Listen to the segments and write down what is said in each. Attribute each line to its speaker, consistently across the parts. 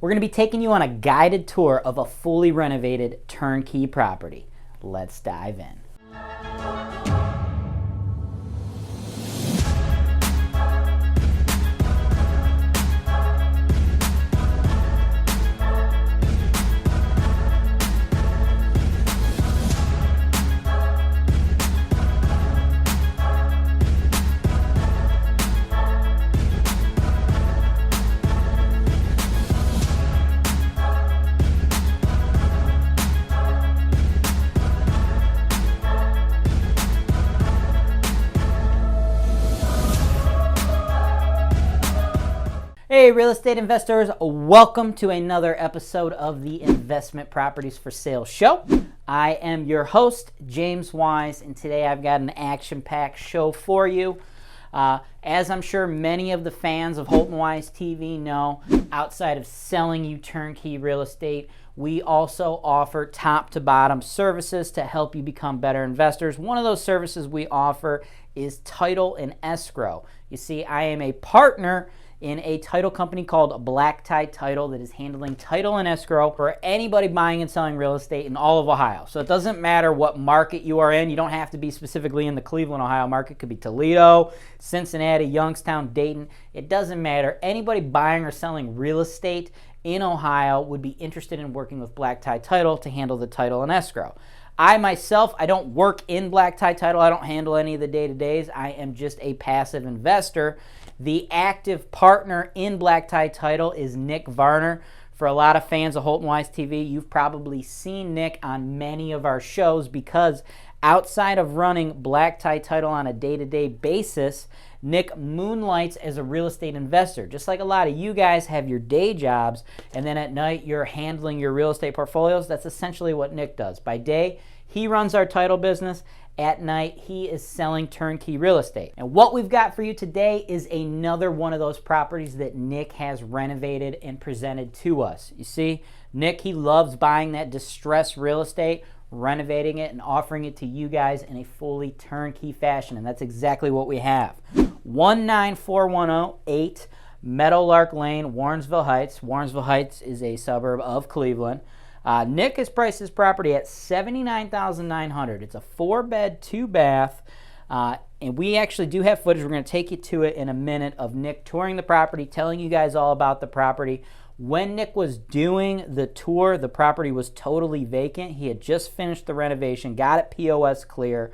Speaker 1: We're going to be taking you on a guided tour of a fully renovated turnkey property. Let's dive in. Hey real estate investors, welcome to another episode of the Investment Properties for Sale show. I am your host, James Wise, and today I've got an action-packed show for you. As I'm sure many of the fans of HoltonWise TV know, outside of selling you turnkey real estate, we also offer top-to-bottom services to help you become better investors. One of those services we offer is title and escrow. You see, I am a partner in a title company called Black Tie Title that is handling title and escrow for anybody buying and selling real estate in all of Ohio. So it doesn't matter what market you are in. You don't have to be specifically in the Cleveland, Ohio market. It could be Toledo, Cincinnati, Youngstown, Dayton. It doesn't matter. Anybody buying or selling real estate in Ohio would be interested in working with Black Tie Title to handle the title and escrow. I myself, I don't work in Black Tie Title. I don't handle any of the day-to-days. I am just a passive investor. The active partner in Black Tie Title is Nick Varner. For a lot of fans of HoltonWise TV, you've probably seen Nick on many of our shows because outside of running Black Tie Title on a day-to-day basis, Nick moonlights as a real estate investor. Just like a lot of you guys have your day jobs and then at night you're handling your real estate portfolios, that's essentially what Nick does. By day, he runs our title business. At night, he is selling turnkey real estate. And what we've got for you today is another one of those properties that Nick has renovated and presented to us. You see, Nick, he loves buying that distressed real estate, renovating it, and offering it to you guys in a fully turnkey fashion. And that's exactly what we have. 19410 Meadowlark Lane, Warrensville Heights. Warrensville Heights is a suburb of Cleveland. Nick has priced his property at $79,900. It's a 4-bed, 2-bath, and we actually do have footage. We're going to take you to it in a minute of Nick touring the property, telling you guys all about the property. When Nick was doing the tour, the property was totally vacant. He had just finished the renovation, got it POS clear.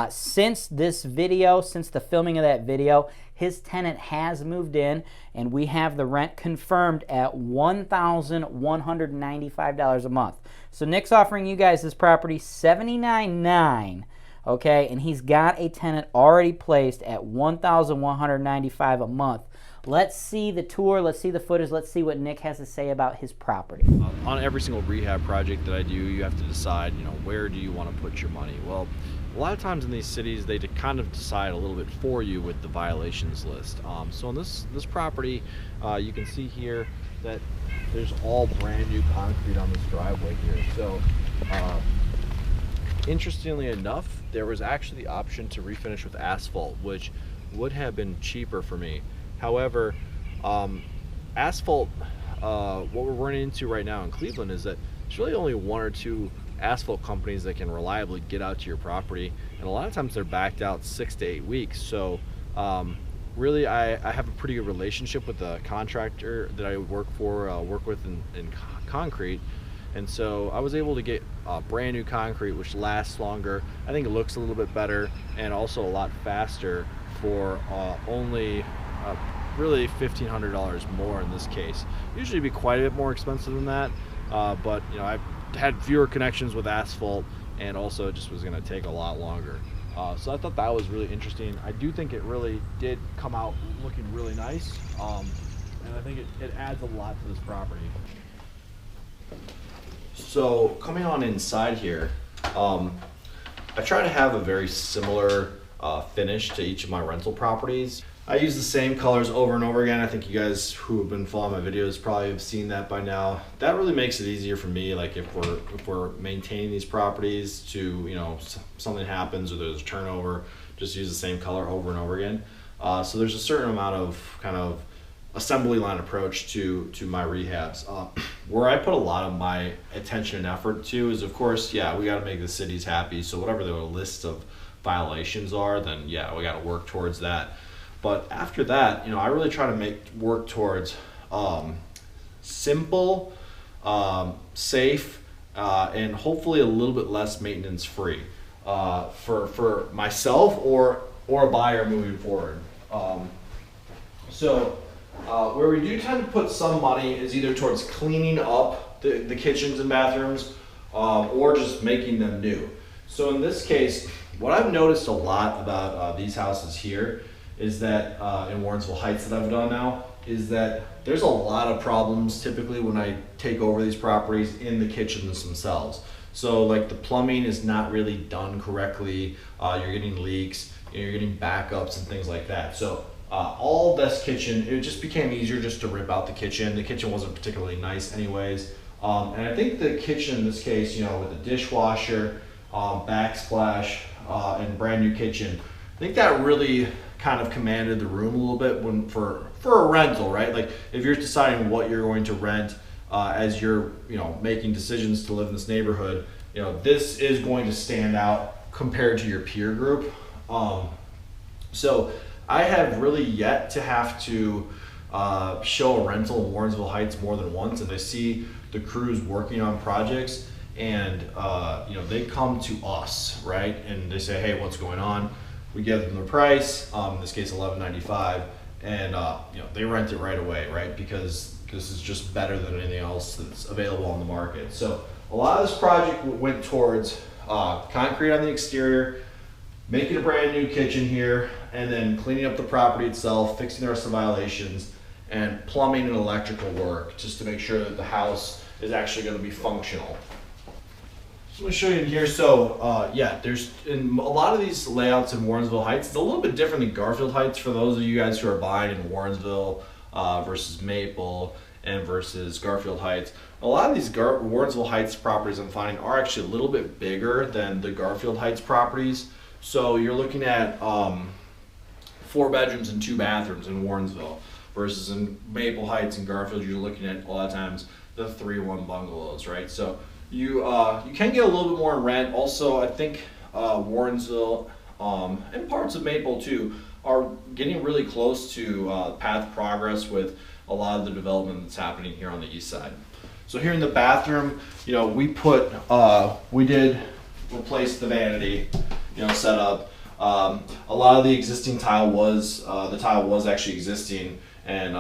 Speaker 1: Since this video, since the filming of that video, his tenant has moved in, and we have the rent confirmed at $1,195 a month. So Nick's offering you guys this property $79,900, okay, and he's got a tenant already placed at $1,195 a month. Let's see the tour, let's see the footage, let's see what Nick has to say about his property.
Speaker 2: On every single rehab project that I do, you have to decide, where do you want to put your money? Well, a lot of times in these cities, they kind of decide a little bit for you with the violations list. So in this property, you can see here that there's all brand new concrete on this driveway here. So interestingly enough, there was actually the option to refinish with asphalt, which would have been cheaper for me. However, asphalt, what we're running into right now in Cleveland is that there's really only one or two asphalt companies that can reliably get out to your property, and a lot of times they're backed out 6 to 8 weeks. So really I have a pretty good relationship with the contractor that I work with in concrete, and so I was able to get brand new concrete which lasts longer. I think it looks a little bit better and also a lot faster for only really $1,500 more in this case. Usually it'd be quite a bit more expensive than that, but I've had fewer connections with asphalt, and also it just was going to take a lot longer. So I thought that was really interesting. I do think it really did come out looking really nice, and I think it adds a lot to this property. So coming on inside here, I try to have a very similar finish to each of my rental properties. I use the same colors over and over again. I think you guys who have been following my videos probably have seen that by now. That really makes it easier for me, like if we're maintaining these properties to, something happens or there's a turnover, just use the same color over and over again. So there's a certain amount of kind of assembly line approach to my rehabs. Where I put a lot of my attention and effort to is, of course, yeah, we got to make the cities happy. So whatever the list of violations are, then yeah, we got to work towards that. But after that, I really try to work towards simple, safe, and hopefully a little bit less maintenance free for myself or a buyer moving forward. Where we do tend to put some money is either towards cleaning up the kitchens and bathrooms or just making them new. So in this case, what I've noticed a lot about these houses here is that in Warrensville Heights that I've done now, is that there's a lot of problems typically when I take over these properties in the kitchens themselves. So like the plumbing is not really done correctly, you're getting leaks, you're getting backups and things like that. So all this kitchen, it just became easier just to rip out the kitchen. The kitchen wasn't particularly nice anyways. And I think the kitchen in this case, with the dishwasher, backsplash, and brand new kitchen, I think that really kind of commanded the room a little bit for a rental, right? Like if you're deciding what you're going to rent as you're making decisions to live in this neighborhood, this is going to stand out compared to your peer group. So I have really yet to have to show a rental in Warrensville Heights more than once, and I see the crews working on projects, and they come to us, right? And they say, hey, what's going on? We give them the price, in this case $11.95, and they rent it right away, right? Because this is just better than anything else that's available on the market. So a lot of this project went towards concrete on the exterior, making a brand new kitchen here, and then cleaning up the property itself, fixing the rest of the violations, and plumbing and electrical work just to make sure that the house is actually going to be functional. So let me show you in here. So there's in a lot of these layouts in Warrensville Heights, it's a little bit different than Garfield Heights for those of you guys who are buying in Warrensville versus Maple and versus Garfield Heights. A lot of these Warrensville Heights properties I'm finding are actually a little bit bigger than the Garfield Heights properties. So you're looking at 4 bedrooms and 2 bathrooms in Warrensville versus in Maple Heights and Garfield, you're looking at a lot of times the 3-1 bungalows, right? So you can get a little bit more in rent. Also, I think Warrensville and parts of Maple too are getting really close to path of progress with a lot of the development that's happening here on the east side. So here in the bathroom, we did replace the vanity, set up. A lot of the existing tile was actually existing, and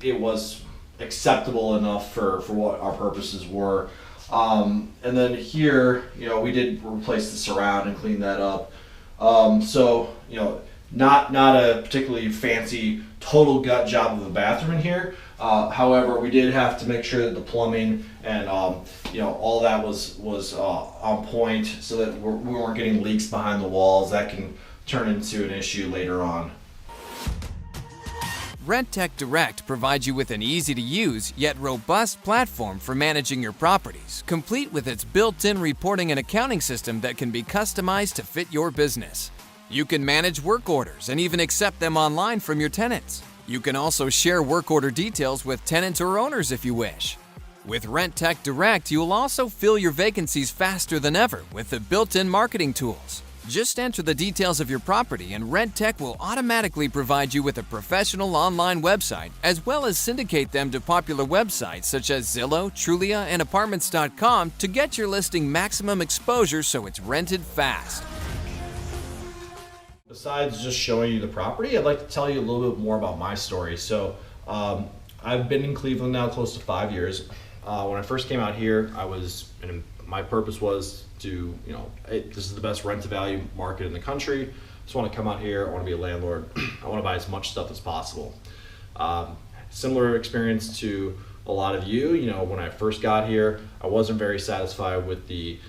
Speaker 2: it was acceptable enough for what our purposes were. And then here, we did replace the surround and clean that up. Not a particularly fancy total gut job of a bathroom in here. However, we did have to make sure that the plumbing and all that was on point, so that we weren't getting leaks behind the walls that can turn into an issue later on.
Speaker 3: RentecDirect provides you with an easy-to-use yet robust platform for managing your properties, complete with its built-in reporting and accounting system that can be customized to fit your business. You can manage work orders and even accept them online from your tenants. You can also share work order details with tenants or owners if you wish. With RentecDirect, you will also fill your vacancies faster than ever with the built-in marketing tools. Just enter the details of your property and Rentec will automatically provide you with a professional online website, as well as syndicate them to popular websites such as Zillow, Trulia, and Apartments.com to get your listing maximum exposure so it's rented fast.
Speaker 2: Besides just showing you the property, I'd like to tell you a little bit more about my story. So I've been in Cleveland now close to 5 years. When I first came out here, my purpose was to, this is the best rent-to-value market in the country. I just want to come out here. I want to be a landlord. I want to buy as much stuff as possible. Similar experience to a lot of you. When I first got here, I wasn't very satisfied with the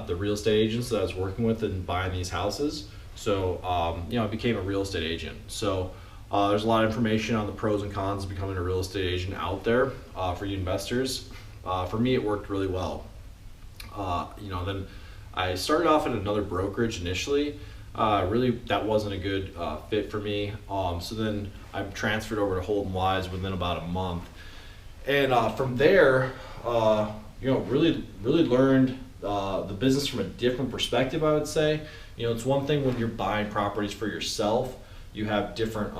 Speaker 2: real estate agents that I was working with and buying these houses. So, I became a real estate agent. So there's a lot of information on the pros and cons of becoming a real estate agent out there for you investors. For me, it worked really well. Then I started off at another brokerage initially, really that wasn't a good fit for me. So then I transferred over to Holton-Wise within about a month. And from there, really learned the business from a different perspective, I would say. It's one thing when you're buying properties for yourself, you have different,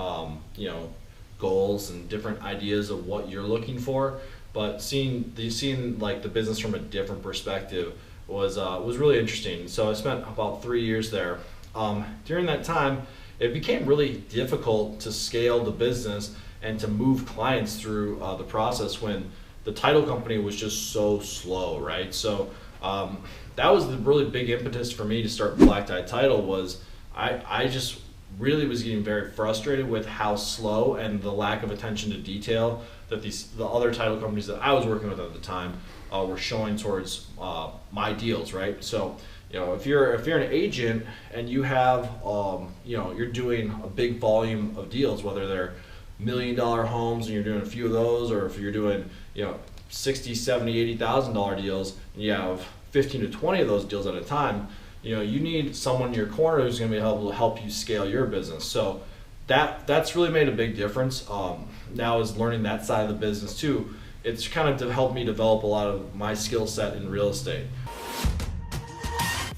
Speaker 2: goals and different ideas of what you're looking for. But seeing like the business from a different perspective was really interesting. So I spent about 3 years there. During that time, it became really difficult to scale the business and to move clients through the process when the title company was just so slow, right? So that was the really big impetus for me to start Black Tie Title. Was I just really was getting very frustrated with how slow and the lack of attention to detail that the other title companies that I was working with at the time were showing towards my deals, right? So if you're an agent and you have you're doing a big volume of deals, whether they're $1 million homes and you're doing a few of those, or if you're doing $60,000, $70,000, $80,000 deals and you have 15 to 20 of those deals at a time, you need someone in your corner who's going to be able to help you scale your business. So that's really made a big difference. Now is learning that side of the business too. It's kind of helped me develop a lot of my skill set in real estate.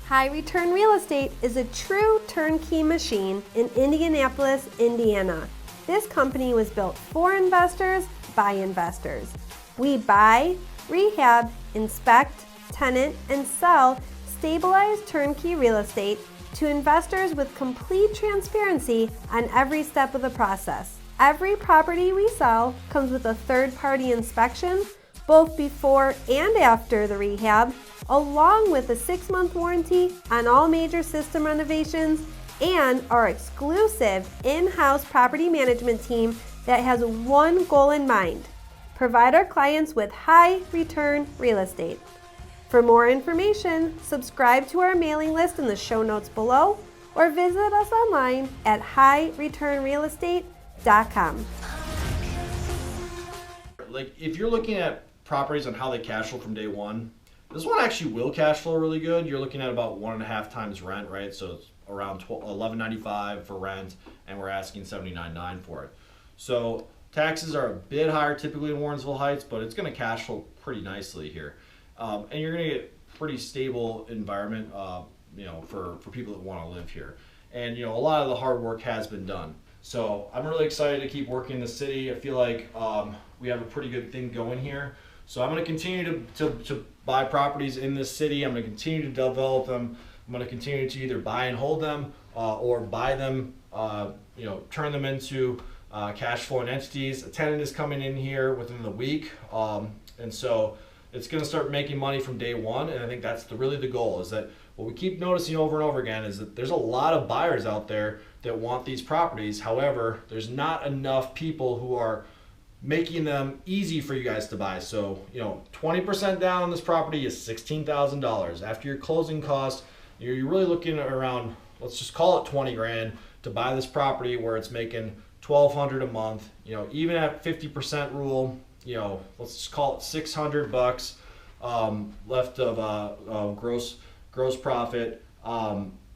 Speaker 4: High Return Real Estate is a true turnkey machine in Indianapolis, Indiana. This company was built for investors by investors. We buy, rehab, inspect, tenant, and sell stabilized turnkey real estate to investors with complete transparency on every step of the process. Every property we sell comes with a third-party inspection, both before and after the rehab, along with a 6-month warranty on all major system renovations and our exclusive in-house property management team that has one goal in mind: provide our clients with high return real estate. For more information, subscribe to our mailing list in the show notes below or visit us online at highreturnrealestate.com.
Speaker 2: Like if you're looking at properties on how they cash flow from day one, this one actually will cash flow really good. You're looking at about 1.5 times rent, right? So it's around $11.95 for rent, and we're asking $79.9 for it. So taxes are a bit higher typically in Warrensville Heights, but it's going to cash flow pretty nicely here. And you're going to get pretty stable environment, for people that want to live here. And a lot of the hard work has been done. So I'm really excited to keep working in the city. I feel like we have a pretty good thing going here. So I'm going to continue to buy properties in this city. I'm going to continue to develop them. I'm going to continue to either buy and hold them or buy them, turn them into cash flowing entities. A tenant is coming in here within the week. And so it's going to start making money from day one. And I think that's really the goal, is that what we keep noticing over and over again is that there's a lot of buyers out there that want these properties. However, there's not enough people who are making them easy for you guys to buy. So 20% down on this property is $16,000. After your closing costs, you're really looking at around, let's just call it 20 grand to buy this property, where it's making $1,200 a month. Even at 50% rule, let's just call it $600 left of gross profit.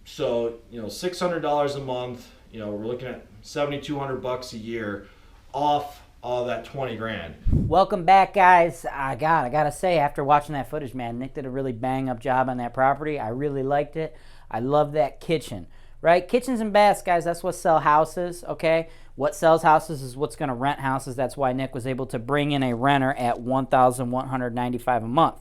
Speaker 2: So $600 a month. We're looking at $7,200 a year off all that 20 grand.
Speaker 1: Welcome back, guys. I gotta say, after watching that footage, man, Nick did a really bang up job on that property. I really liked it. I love that kitchen, right? Kitchens and baths, guys, that's what sell houses, okay? What sells houses is what's gonna rent houses. That's why Nick was able to bring in a renter at $1,195 a month.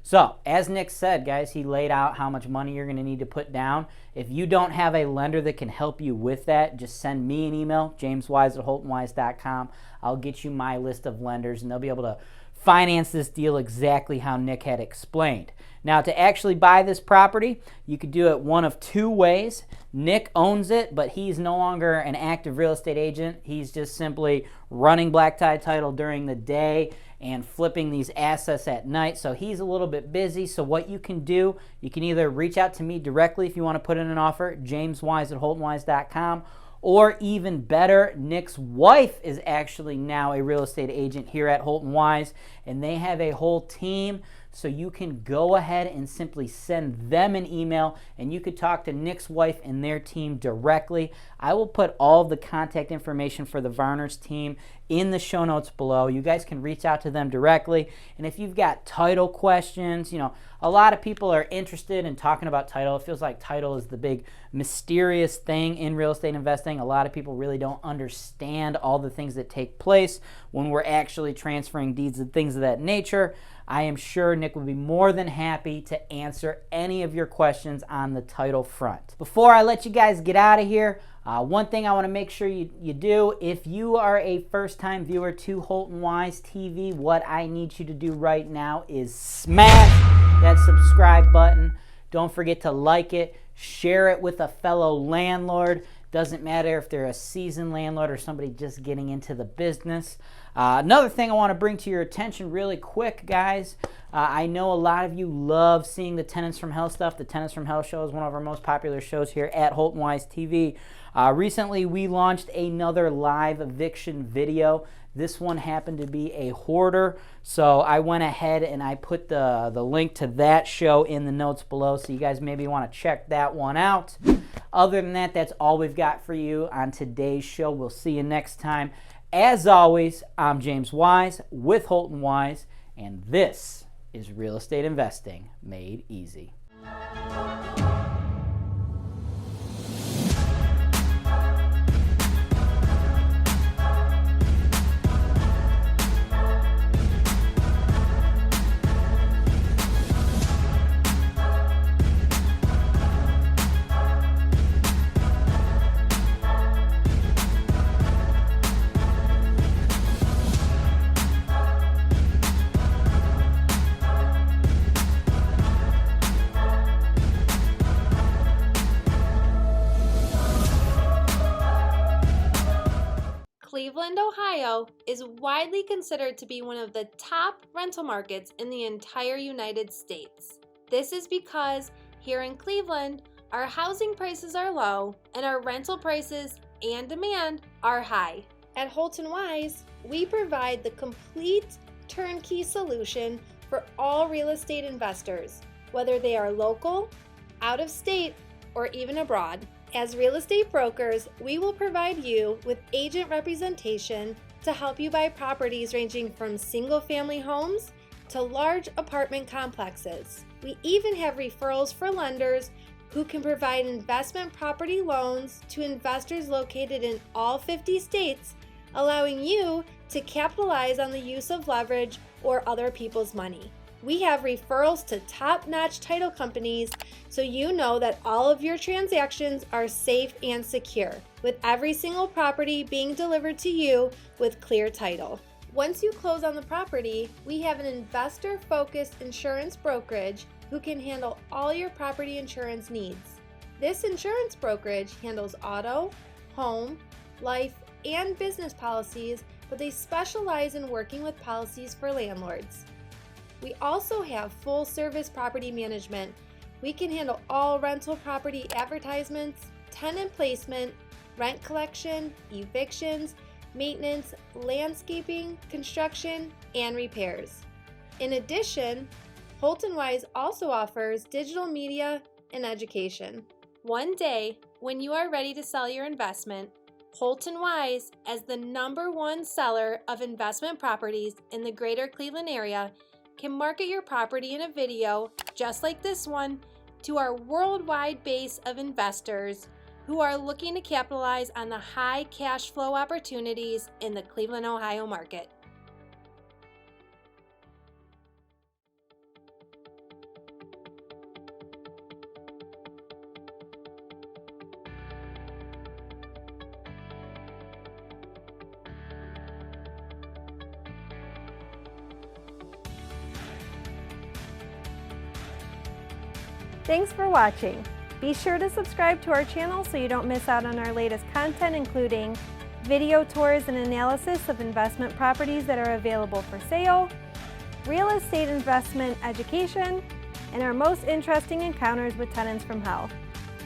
Speaker 1: So, as Nick said, guys, he laid out how much money you're going to need to put down. If you don't have a lender that can help you with that, just send me an email, jameswise@holtonwise.com. I'll get you my list of lenders, and they'll be able to finance this deal exactly how Nick had explained. Now, to actually buy this property, you could do it one of two ways. Nick owns it, but he's no longer an active real estate agent. He's just simply running Black Tie Title during the day and flipping these assets at night. So he's a little bit busy. So what you can do, you can either reach out to me directly if you want to put in an offer, jameswise@holtonwise.com, or even better, Nick's wife is actually now a real estate agent here at HoltonWise, and they have a whole team. so you can go ahead and simply send them an email, and you could talk to Nick's wife and their team directly. I will put all of the contact information for the Varner's team in the show notes below. You guys can reach out to them directly. And if you've got title questions, you know, a lot of people are interested in talking about title. It feels like title is the big mysterious thing in real estate investing. A lot of people really don't understand all the things that take place when we're actually transferring deeds and things of that nature. I am sure Nick would be more than happy to answer any of your questions on the title front. Before I let you guys get out of here, one thing I want to make sure you do, if you are a first-time viewer to HoltonWise TV, what I need you to do right now is smash that subscribe button. Don't forget to like it, share it with a fellow landlord. Doesn't matter if they're a seasoned landlord or somebody just getting into the business. Another thing I want to bring to your attention really quick, guys. I know a lot of you love seeing the Tenants from Hell stuff. The Tenants from Hell show is one of our most popular shows here at HoltonWise TV. Recently, we launched another live eviction video. This one happened to be a hoarder, so I went ahead and I put the link to that show in the notes below, so you guys maybe want to check that one out. Other than that, that's all we've got for you on today's show. We'll see you next time. As always, I'm James Wise with HoltonWise, and this is Real Estate Investing Made Easy.
Speaker 4: Cleveland, Ohio is widely considered to be one of the top rental markets in the entire United States. This is because here in Cleveland, our housing prices are low and our rental prices and demand are high. At HoltonWise, we provide the complete turnkey solution for all real estate investors, whether they are local, out of state, or even abroad. As real estate brokers, we will provide you with agent representation to help you buy properties ranging from single-family homes to large apartment complexes. We even have referrals for lenders who can provide investment property loans to investors located in all 50 states, allowing you to capitalize on the use of leverage or other people's money. We have referrals to top-notch title companies so you know that all of your transactions are safe and secure, with every single property being delivered to you with clear title. Once you close on the property, we have an investor-focused insurance brokerage who can handle all your property insurance needs. This insurance brokerage handles auto, home, life, and business policies, but they specialize in working with policies for landlords. We also have full-service property management. We can handle all rental property advertisements, tenant placement, rent collection, evictions, maintenance, landscaping, construction, and repairs. In addition, HoltonWise also offers digital media and education. One day, when you are ready to sell your investment, HoltonWise, as the #1 seller of investment properties in the greater Cleveland area, can market your property in a video just like this one to our worldwide base of investors who are looking to capitalize on the high cash flow opportunities in the Cleveland, Ohio market. Thanks for watching. Be sure to subscribe to our channel so you don't miss out on our latest content, including video tours and analysis of investment properties that are available for sale, real estate investment education, and our most interesting encounters with tenants from hell.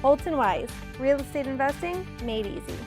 Speaker 4: HoltonWise, real estate investing made easy.